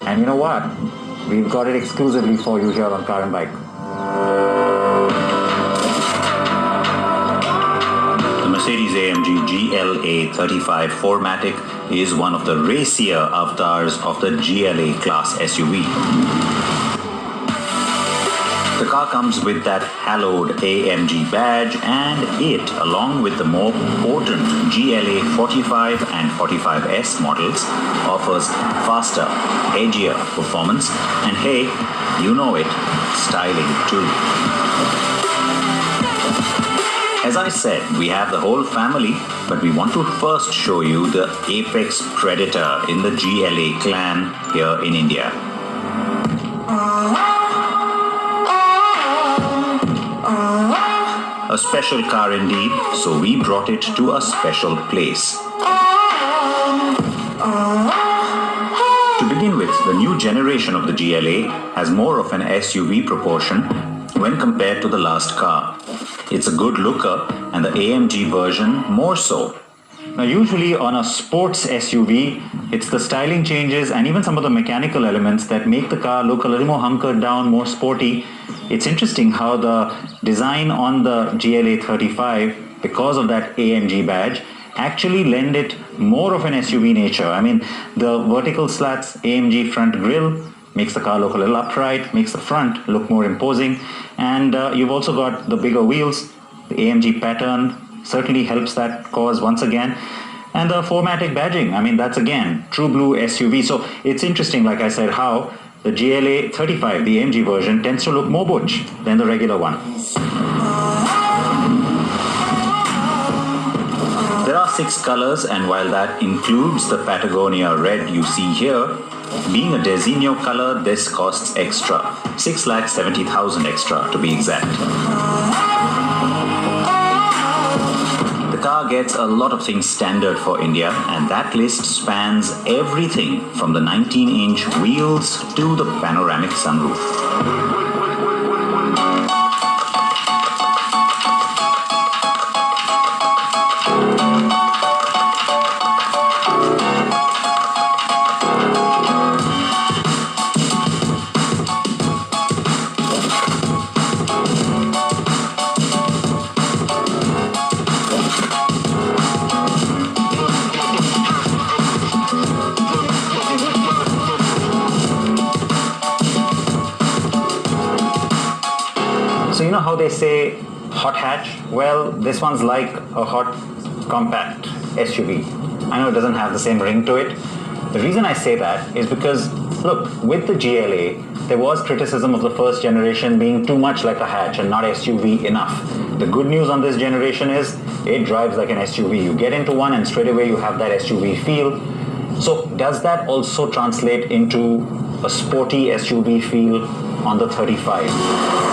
And you know what? We've got it exclusively for you here on Car and Bike. The Mercedes-AMG GLA35 4MATIC is one of the racier avatars of the GLA class SUV. The car comes with that hallowed AMG badge, and it, along with the more potent GLA45 and 45S models, offers faster, edgier performance, and hey, you know it, styling too. As I said, we have the whole family, but we want to first show you the apex predator in the GLA clan here in India. A special car indeed, so we brought it to a special place. To begin with, the new generation of the GLA has more of an SUV proportion when compared to the last car. It's a good looker, and the AMG version more so. Now usually on a sports SUV, it's the styling changes and even some of the mechanical elements that make the car look a little more hunkered down, more sporty. It's interesting how the design on the GLA35, because of that AMG badge, actually lend it more of an SUV nature. I mean, the vertical slats AMG front grille makes the car look a little upright, makes the front look more imposing, and you've also got the bigger wheels. The AMG pattern certainly helps that cause once again. And the 4MATIC badging, I mean, that's again true blue SUV. So it's interesting, like I said, how the GLA35, the AMG version, tends to look more butch than the regular one. There are 6 colors, and while that includes the Patagonia Red you see here, being a Designo color, this costs extra. 6,70,000 extra to be exact. The car gets a lot of things standard for India, and that list spans everything from the 19-inch wheels to the panoramic sunroof. So you know how they say hot hatch? Well, this one's like a hot compact SUV. I know it doesn't have the same ring to it. The reason I say that is because, look, with the GLA, there was criticism of the first generation being too much like a hatch and not SUV enough. The good news on this generation is it drives like an SUV. You get into one and straight away you have that SUV feel. So does that also translate into a sporty SUV feel on the 35?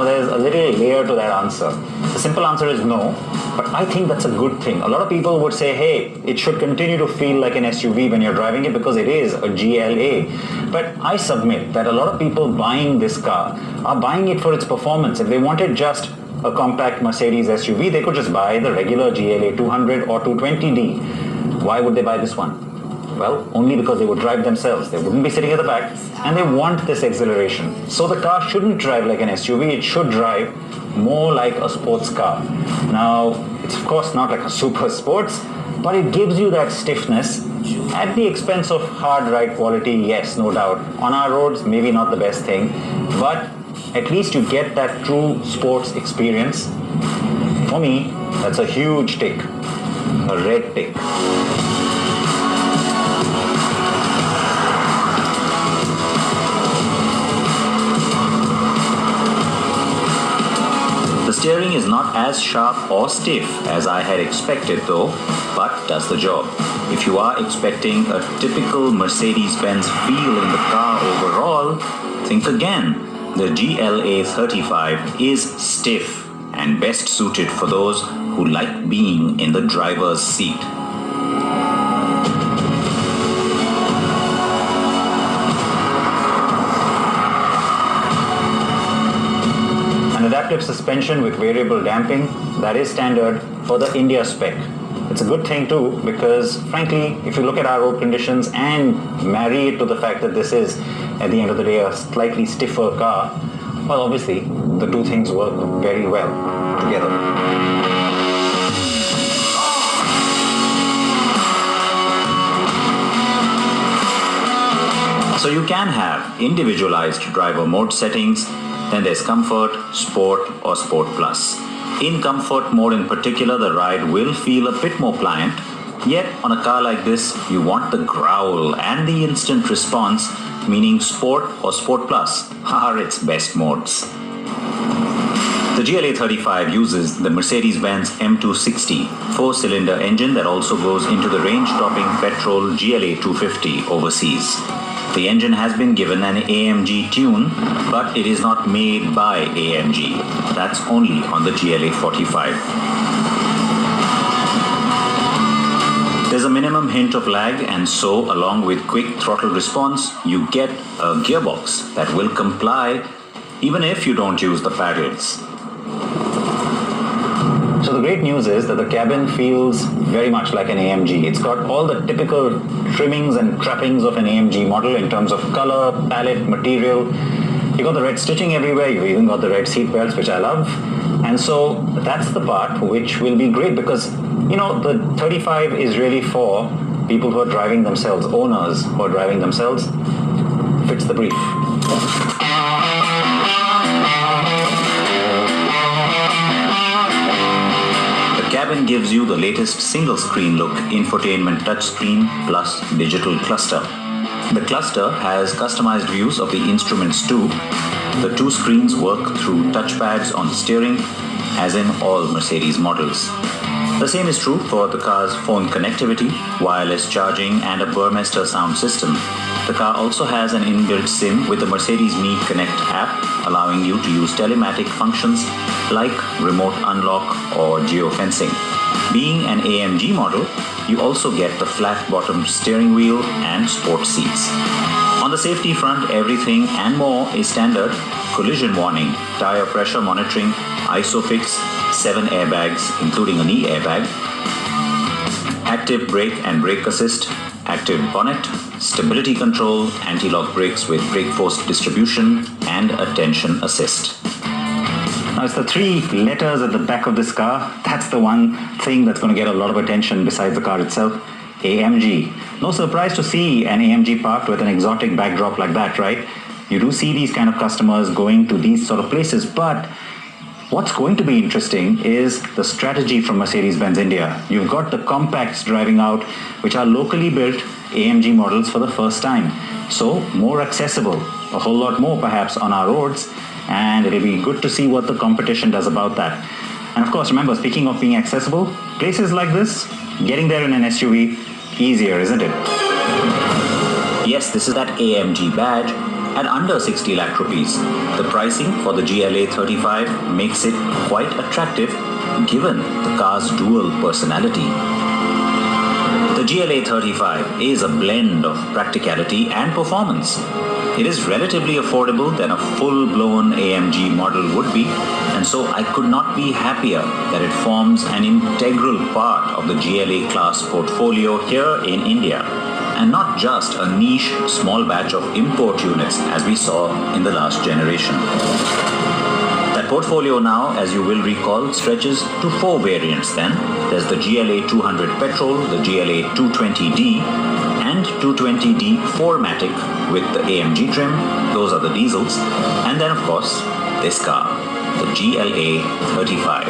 There's a little layer to that answer. The simple answer is no, but I think that's a good thing. A lot of people would say, hey, it should continue to feel like an SUV when you're driving it because it is a GLA. But I submit that a lot of people buying this car are buying it for its performance. If they wanted just a compact Mercedes SUV, they could just buy the regular GLA 200 or 220D. Why would they buy this one? Well, only because they would drive themselves. They wouldn't be sitting at the back, and they want this exhilaration. So the car shouldn't drive like an SUV, it should drive more like a sports car. Now, it's of course not like a super sports, but it gives you that stiffness at the expense of hard ride quality, yes, no doubt. On our roads, maybe not the best thing, but at least you get that true sports experience. For me, that's a huge tick, a red tick. The steering is not as sharp or stiff as I had expected though, but does the job. If you are expecting a typical Mercedes-Benz feel in the car overall, think again. The GLA35 is stiff and best suited for those who like being in the driver's seat. adaptive suspension with variable damping, that is standard for the India spec. It's a good thing too, because frankly, if you look at our road conditions and marry it to the fact that this is, at the end of the day, a slightly stiffer car, well, obviously, the two things work very well together. So you can have individualized driver mode settings. Then there's Comfort, Sport or Sport Plus. In Comfort mode in particular, the ride will feel a bit more pliant. Yet on a car like this, you want the growl and the instant response, meaning Sport or Sport Plus are its best modes. The GLA35 uses the Mercedes-Benz M260 4-cylinder engine that also goes into the range-topping Petrol GLA250 overseas. The engine has been given an AMG tune, but it is not made by AMG. That's only on the GLA45. There's a minimum hint of lag, and so along with quick throttle response, you get a gearbox that will comply even if you don't use the paddles. So the great news is that the cabin feels very much like an AMG. It's got all the typical trimmings and trappings of an AMG model in terms of color, palette, material. You got the red stitching everywhere. You've even got the red seat belts, which I love. And so that's the part which will be great because, you know, the 35 is really for people who are driving themselves, owners who are driving themselves. Fits the brief. The cabin gives you the latest single-screen look infotainment touchscreen plus digital cluster. The cluster has customized views of the instruments too. The two screens work through touchpads on the steering, as in all Mercedes models. The same is true for the car's phone connectivity, wireless charging, and a Burmester sound system. The car also has an inbuilt SIM with the Mercedes Me Connect app, allowing you to use telematic functions like remote unlock or geofencing. Being an AMG model, you also get the flat-bottomed steering wheel and sport seats. On the safety front, everything and more is standard. Collision warning, tire pressure monitoring, ISOFIX, 7 airbags, including a knee airbag, active brake and brake assist, active bonnet, stability control, anti-lock brakes with brake force distribution, and attention assist. Now it's the three letters at the back of this car. That's the one thing that's going to get a lot of attention besides the car itself. AMG. No surprise to see an AMG parked with an exotic backdrop like that, right? You do see these kind of customers going to these sort of places, but what's going to be interesting is the strategy from Mercedes-Benz India. You've got the compacts driving out, which are locally built AMG models for the first time. So more accessible, a whole lot more perhaps on our roads, and it'll be good to see what the competition does about that. And of course, remember, speaking of being accessible, places like this, getting there in an SUV, easier, isn't it? Yes, this is that AMG badge at under 60 lakh rupees. The pricing for the GLA35 makes it quite attractive given the car's dual personality. The GLA35 is a blend of practicality and performance. It is relatively affordable than a full-blown AMG model would be, and so I could not be happier that it forms an integral part of the GLA class portfolio here in India, and not just a niche small batch of import units as we saw in the last generation. That portfolio now, as you will recall, stretches to 4 variants then. There's the GLA 200 Petrol, the GLA 220D, and 220D 4MATIC with the AMG trim. Those are the diesels. And then, of course, this car, the GLA 35.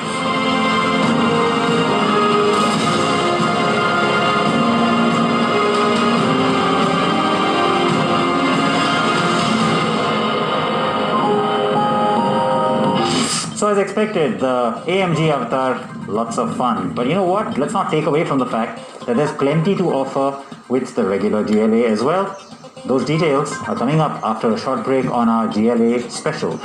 So as expected, the AMG Avatar, lots of fun. But you know what? Let's not take away from the fact that there's plenty to offer with the regular GLA as well. Those details are coming up after a short break on our GLA special.